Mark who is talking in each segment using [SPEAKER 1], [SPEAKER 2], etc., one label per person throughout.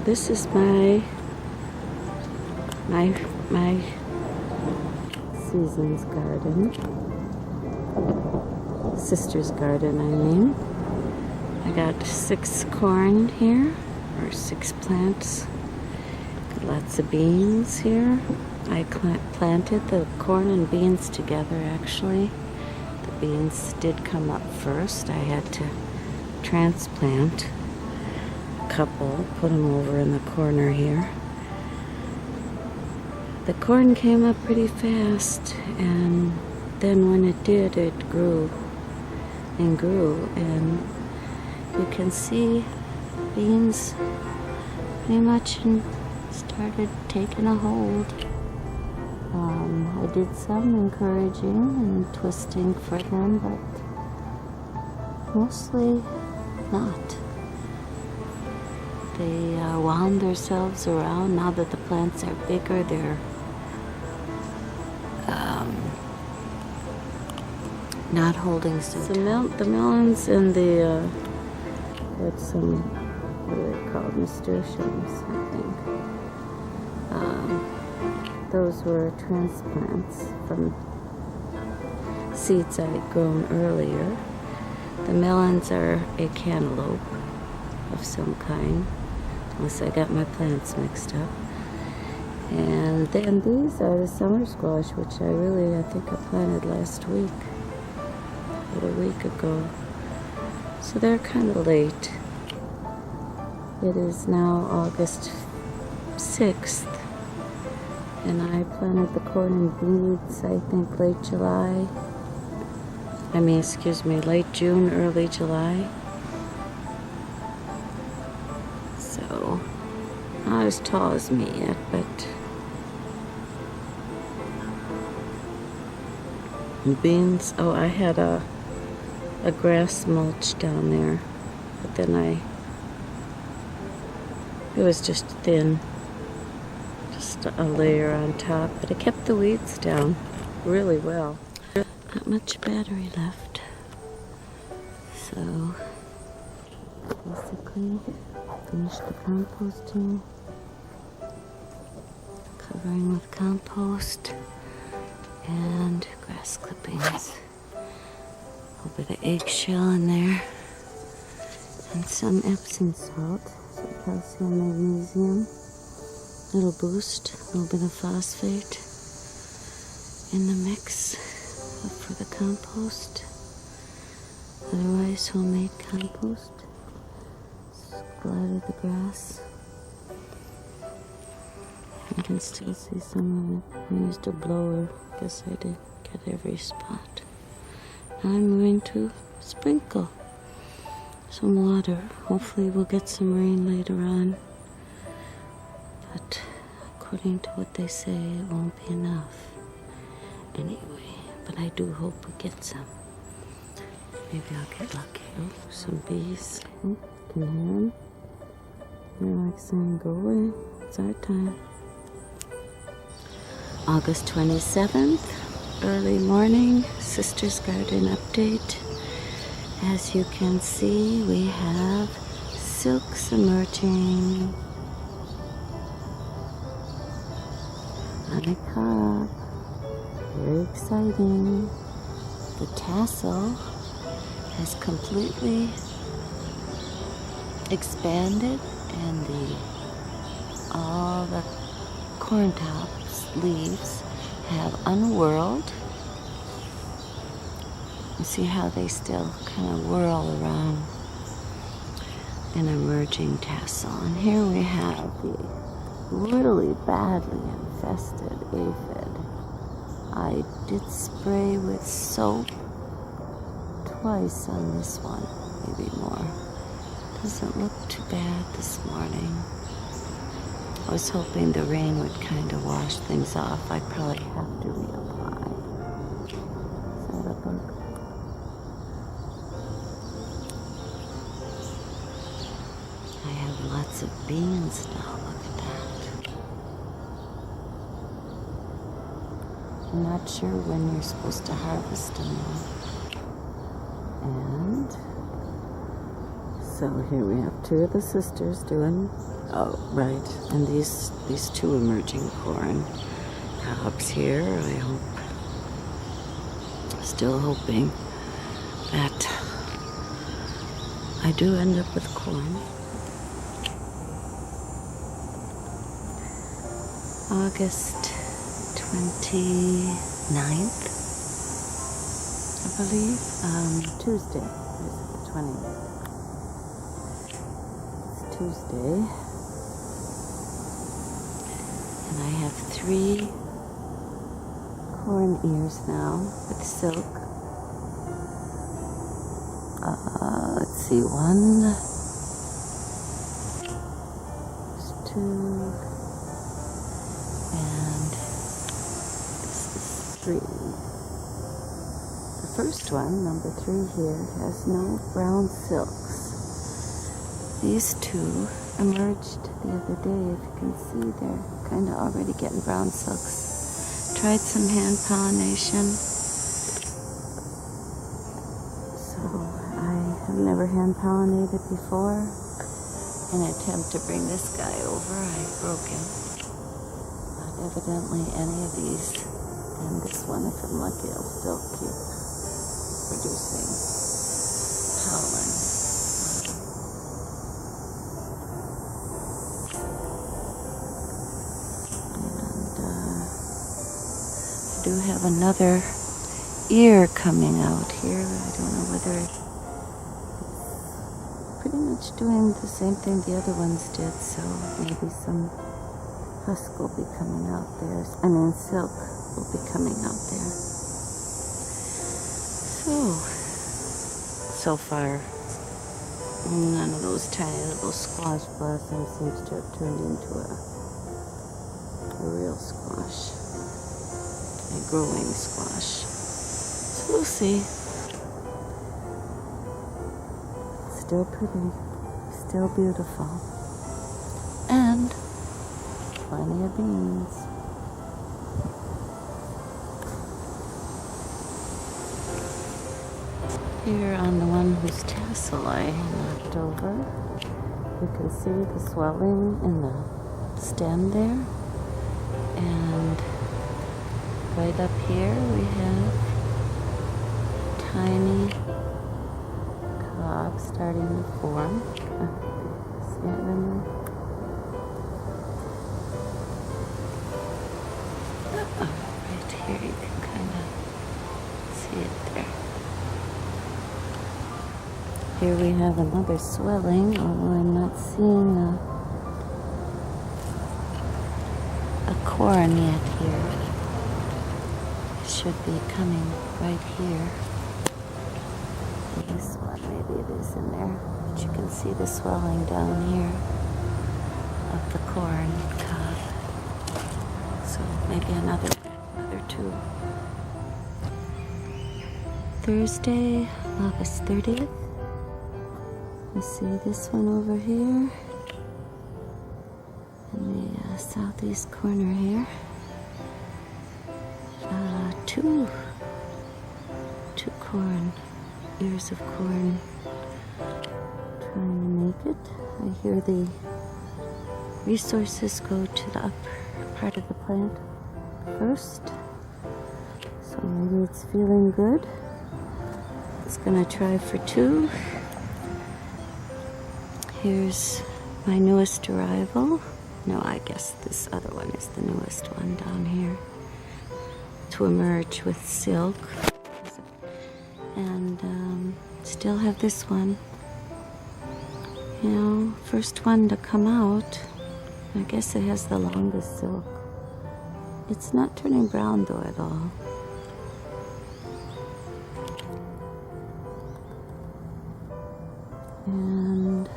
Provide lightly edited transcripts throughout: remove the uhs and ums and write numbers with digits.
[SPEAKER 1] this is my season's garden. Sister's garden, I mean. I got 6 corn here, or 6 plants. Got lots of beans here. I planted the corn and beans together, actually. The beans did come up first. I had to transplant a couple, put them over in the corner here. The corn came up pretty fast, and then when it did, it grew and grew, and you can see beans pretty much started taking a hold. I did some encouraging and twisting for them, but mostly not. They wound themselves around. Now that the plants are bigger, they're not holding so tight. The melons and the had some, what are they called, nasturtiums, I think. Those were transplants from seeds I had grown earlier. The melons are a cantaloupe of some kind, unless I got my plants mixed up. And then these are the summer squash, which I think I planted last week, about a week ago. So they're kind of late. It is now August 6th, and I planted the corn and beans, I think, late June, early July. So, not as tall as me yet, but beans. Oh, I had a grass mulch down there, but then it was just thin, just a layer on top, but it kept the weeds down really well. Not much battery left, so basically finished the composting, covering with compost and grass clippings. A little bit of eggshell in there, and some Epsom salt, some calcium, magnesium, little boost, a little bit of phosphate in the mix for the compost. Otherwise, homemade compost. Splattered the grass. You can still see some of it. I used a blower. Guess I did get every spot. Now I'm going to sprinkle some water. Hopefully we'll get some rain later on. But according to what they say, it won't be enough. Anyway, but I do hope we get some. Maybe I'll get lucky. Oh, some bees. Oh, can hear them. They're like saying, go away. It's our time. August 27th, early morning, Sister's Garden update. As you can see, we have silks emerging on a cob. Very exciting. The tassel has completely expanded, and all the corn tops leaves have unwhirled. You see how they still kind of whirl around an emerging tassel. And here we have the really badly infested aphid. I did spray with soap twice on this one, maybe more. Doesn't look too bad this morning. I was hoping the rain would kind of wash things off. I'd probably have to reapply. Is that a bug? I have lots of beans now. Look at that. I'm not sure when you're supposed to harvest them though. And so here we have 2 of the sisters doing Oh, right. And these two emerging corn cobs here, I hope, still hoping that I do end up with corn. August 29th, I believe. Tuesday. Is it the 28th? It's Tuesday. And I have 3 corn ears now with silk. Let's see, 1, 2, and this is 3. The first one, number 3 here, has no brown silks. These 2 emerged the other day. If you can see, they're kind of already getting brown silks. Tried some hand pollination. So I have never hand pollinated before. In an attempt to bring this guy over, I broke him. But evidently any of these, and this one, if I'm lucky, will still keep producing pollen. I do have another ear coming out here. I don't know whether it's pretty much doing the same thing the other ones did, so maybe some husk will be coming out there. Silk will be coming out there. So far, none of those tiny little squash blossoms seems to have turned into a real squash. A growing squash. So we'll see. Still pretty, still beautiful, and plenty of beans. Here on the one whose tassel I knocked over, you can see the swelling in the stem there, and right up here we have tiny cobs starting to form. See it, remember? Right here you can kind of see it there. Here we have another swelling, although I'm not seeing a corn yet here. Should be coming right here. This one, maybe it is in there, but you can see the swelling down here of the corn cob. So maybe another 2. Thursday, August 30th. You see this one over here in the southeast corner here. 2 corn, ears of corn, trying to make it. I hear the resources go to the upper part of the plant first, so maybe it's feeling good. It's gonna try for 2. Here's my newest arrival. No, I guess this other one is the newest one down here to emerge with silk. And still have this one. You know, first one to come out. I guess it has the longest silk. It's not turning brown though at all. And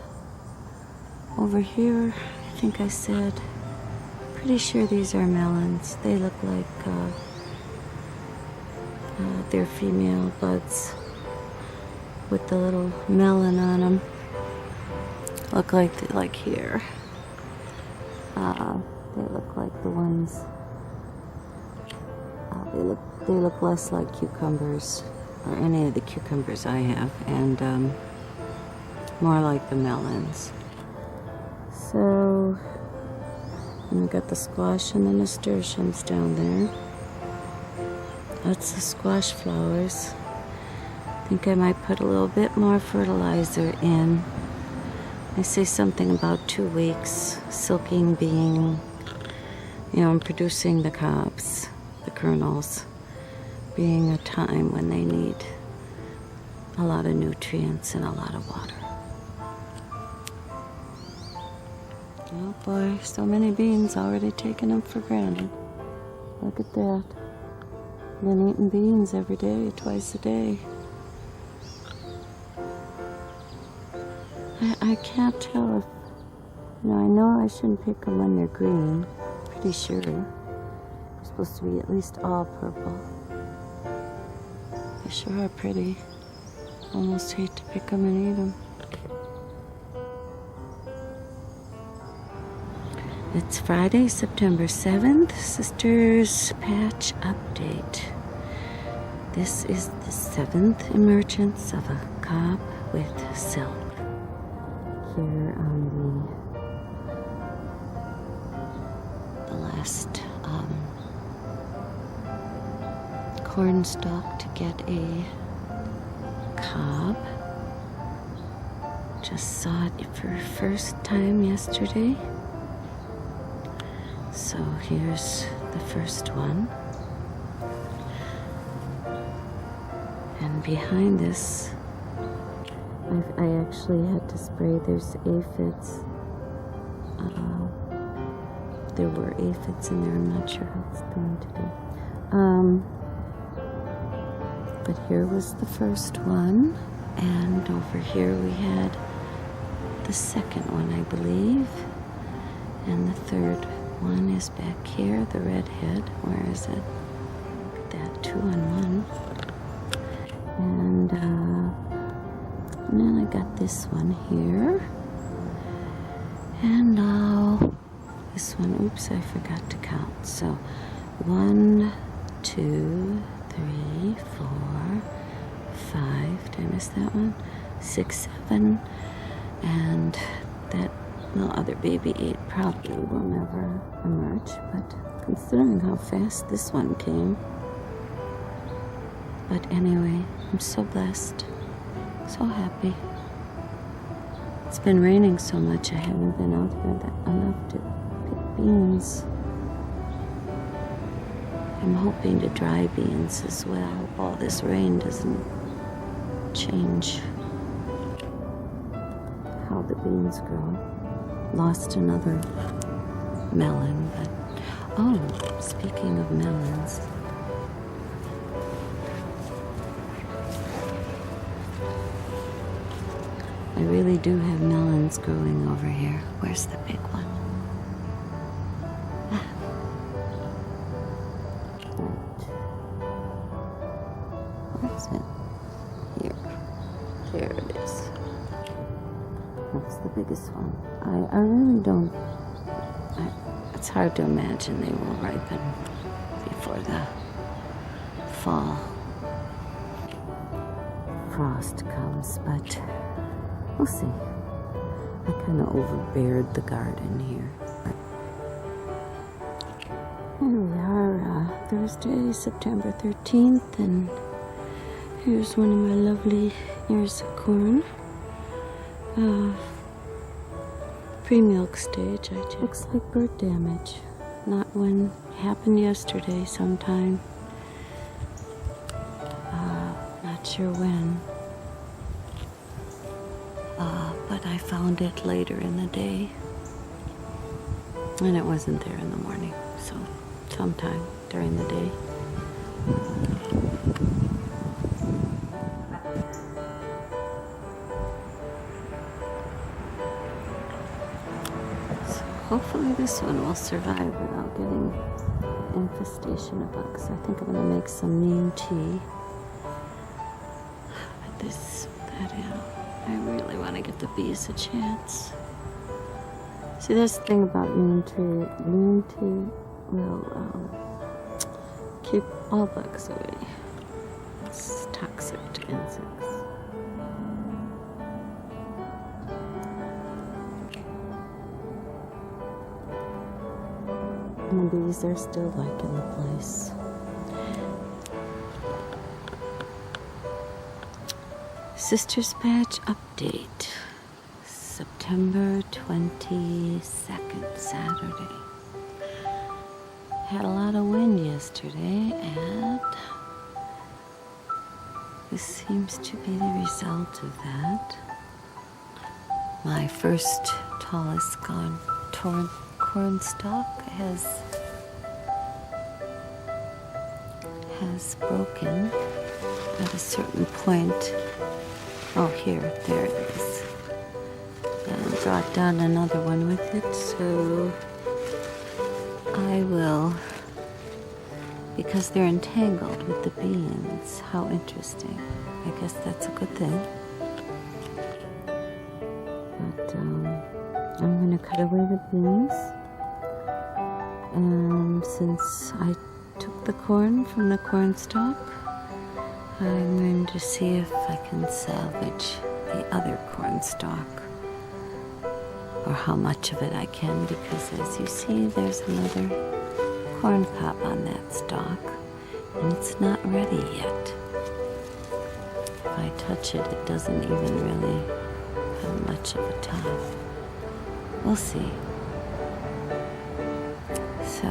[SPEAKER 1] over here, I think I said, pretty sure these are melons. They look like they're female buds with the little melon on them. Look like here. They look like the ones. They look less like cucumbers or any of the cucumbers I have, and more like the melons. So, and I got the squash and the nasturtiums down there. Lots of squash flowers. I think I might put a little bit more fertilizer in. They say something about 2 weeks, silking being, and producing the cobs, the kernels, being a time when they need a lot of nutrients and a lot of water. Oh boy, so many beans, already taking them for granted. Look at that. Been eating beans every day, twice a day. I can't tell if, I know I shouldn't pick them when they're green. Pretty sure. They're supposed to be at least all purple. They sure are pretty. Almost hate to pick them and eat them. It's Friday, September 7th, Sisters Patch Update. This is the 7th emergence of a cob with silk. Here on the last corn stalk to get a cob. Just saw it for first time yesterday. So here's the first one. And behind this, I actually had to spray. There's aphids. There were aphids in there. I'm not sure how it's doing today. But here was the first one. And over here we had the second one, I believe. And the third one is back here, the redhead. Where is it? Look at that, 2 on 1. And then I got this one here. And now this one, oops, I forgot to count. So 1, 2, 3, 4, 5. Did I miss that one? 6, 7. And that little other baby 8 probably will never emerge. But considering how fast this one came. But anyway, I'm so blessed. So happy. It's been raining so much I haven't been out here enough to pick beans. I'm hoping to dry beans as well. All this rain doesn't change how the beans grow. Lost another melon, but oh, speaking of melons. I really do have melons growing over here. Where's the big one? Where's it? Here. There it is. That's the biggest one. I really don't... it's hard to imagine they will ripen before the fall frost comes, but we'll see. I kind of overbeared the garden here. Here we are, Thursday, September 13th, and here's one of my lovely ears of corn. Pre-milk stage. Looks like bird damage. Not when it happened yesterday sometime. Not sure when. But I found it later in the day. And it wasn't there in the morning. So sometime during the day. Hopefully this one will survive without getting infestation of bugs. I think I'm going to make some neem tea. But I really want to give the bees a chance. See, that's the thing about neem tea. Neem tea will keep all bugs away. It's toxic to insects. and bees are still liking the place. Sister's Patch update. September 22nd, Saturday. Had a lot of wind yesterday, and this seems to be the result of that. My first tallest corn stalk has broken at a certain point. Oh, there it is. And brought down another one with it, so I will, because they're entangled with the beans. How interesting. I guess that's a good thing. But I'm going to cut away the beans. And since I took the corn from the corn stalk, I'm going to see if I can salvage the other corn stalk, or how much of it I can, because as you see, there's another corn cob on that stalk, and it's not ready yet. If I touch it, it doesn't even really have much of a top. We'll see. So,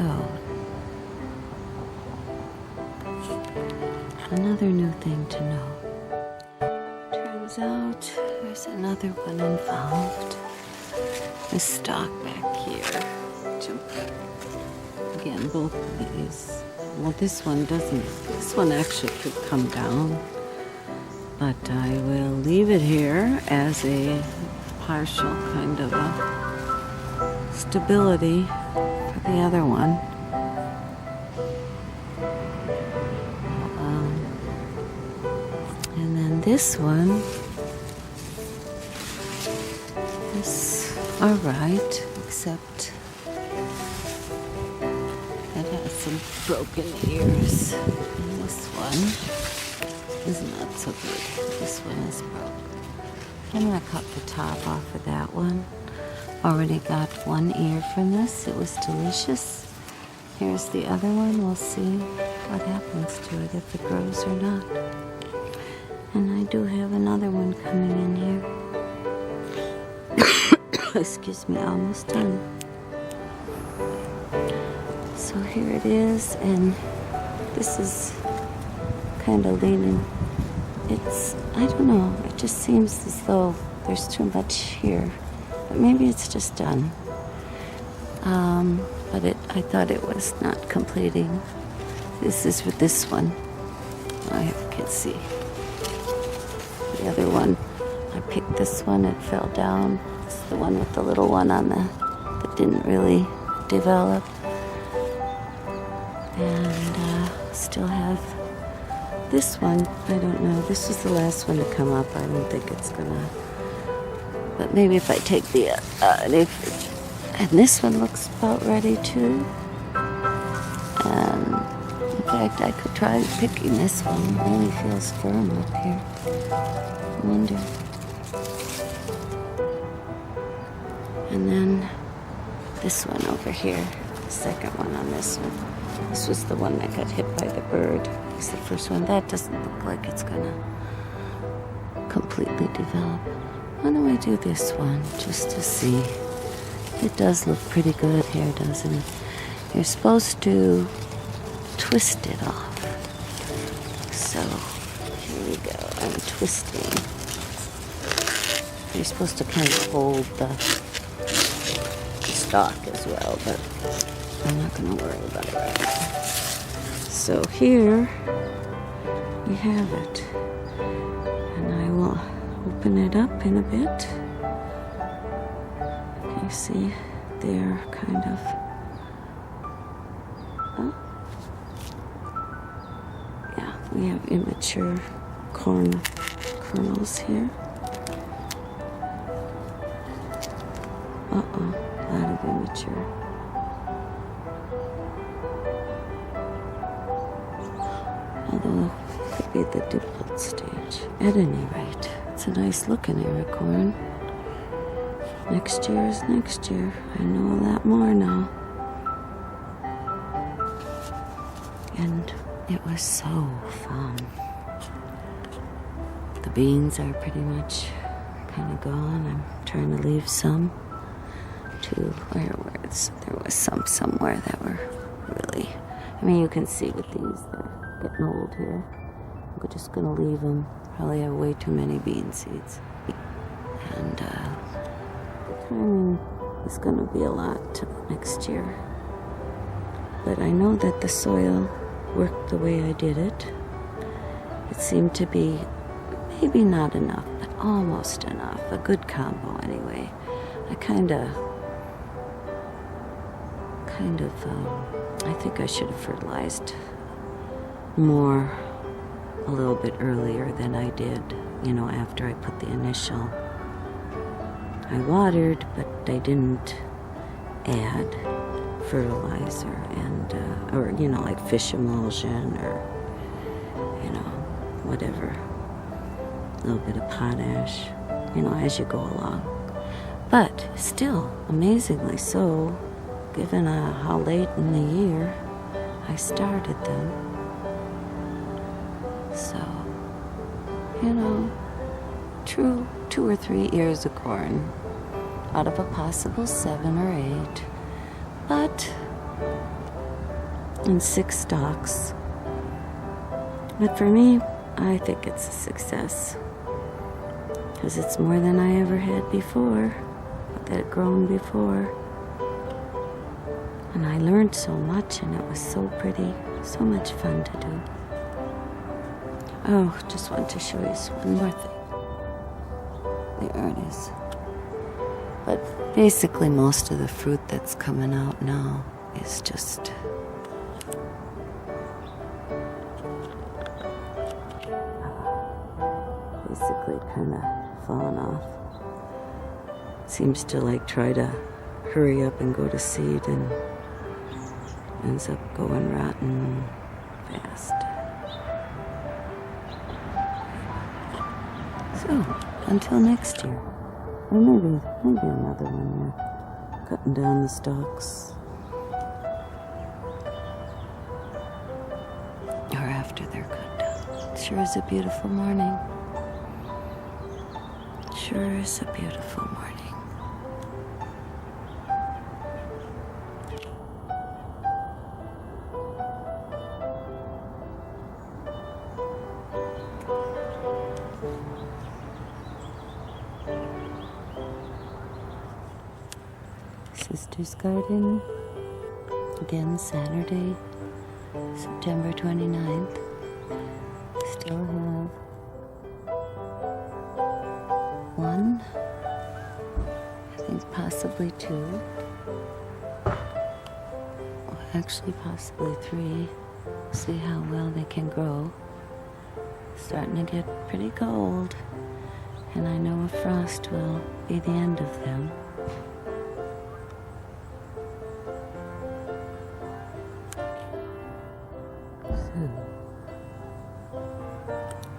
[SPEAKER 1] another new thing to know. Turns out there's another one involved. This stalk back here. Again, both of these. Well, this one doesn't. This one actually could come down. But I will leave it here as a partial kind of a stability for the other one. And then this one is alright, except it has some broken ears. And this one is not so good. This one is broke. I'm going to cut the top off of that one. Already got one ear from this. It was delicious. Here's the other one. We'll see what happens to it, if it grows or not. And I do have another one coming in here. Excuse me, almost done. So here it is, and this is kind of leaning. I don't know, it just seems as though there's too much here. But maybe it's just done. But I thought it was not completing. This is with this one. I can't see. The other one, I picked this one, it fell down. It's the one with the little one on that didn't really develop. And still have this one. I don't know. This is the last one to come up. I don't think it's gonna. But maybe if I take the and this one looks about ready too. And in fact, I could try picking this one. It really feels firm up here. I wonder. And then this one over here, the second one on this one. This was the one that got hit by the bird. It's the first one. That doesn't look like it's gonna completely develop. Why don't I do this one just to see? It does look pretty good here, doesn't it? You're supposed to twist it off. So here we go. I'm twisting. You're supposed to kind of hold the stalk as well, but I'm not going to worry about it right now. So here we have it. And I will open it up in a bit. You see, they're kind of... Oh. Yeah, we have immature corn kernels here. Uh-oh, a lot of immature. Although, it could be the diploid stage. At any rate, it's a nice looking acorn. Next year is next year. I know a lot more now. and it was so fun. The beans are pretty much kind of gone. I'm trying to leave some to there was some somewhere that were really, I mean, you can see with these, they're getting old here. I'm just gonna leave them. Probably have way too many bean seeds. And the timing is gonna be a lot till next year. But I know that the soil worked the way I did it. It seemed to be maybe not enough, but almost enough. A good combo anyway. I I think I should have fertilized more a little bit earlier than I did, after I put the initial. I watered, but I didn't add fertilizer and, or like fish emulsion or, whatever. A little bit of potash, as you go along. But still, amazingly so, given how late in the year I started them. So, true 2 or 3 ears of corn out of a possible 7 or 8, but in 6 stalks. But for me, I think it's a success because it's more than I ever had before, that had grown before. And I learned so much, and it was so pretty, so much fun to do. Oh, just want to show you one more thing. There it is. But basically most of the fruit that's coming out now is just basically kind of falling off. Seems to try to hurry up and go to seed and ends up going rotten fast. So, until next year. Or maybe another one there. Cutting down the stalks. Or after they're cut down. Sure is a beautiful morning. Sure is a beautiful morning. Sister's garden, again Saturday, September 29th. Still have 1, I think possibly 2, well, actually possibly 3. See how well they can grow. Starting to get pretty cold, and I know a frost will be the end of them.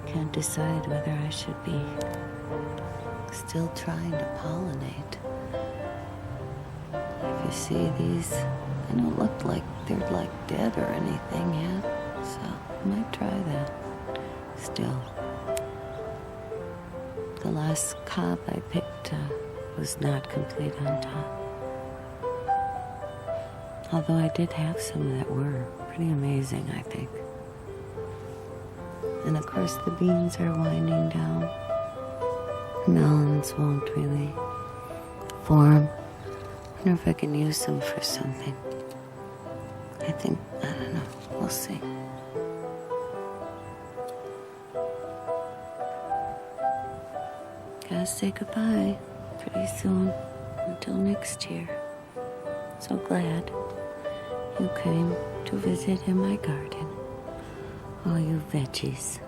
[SPEAKER 1] Can't decide whether I should be still trying to pollinate. If you see these, they don't look like they're dead or anything yet, so I might try that still. The last cob I picked was not complete on top. Although I did have some that were pretty amazing, I think. And of course the beans are winding down. Melons won't really form. I wonder if I can use them for something. I don't know, we'll see. Gotta say goodbye pretty soon, until next year. So glad you came to visit in my garden. All you veggies.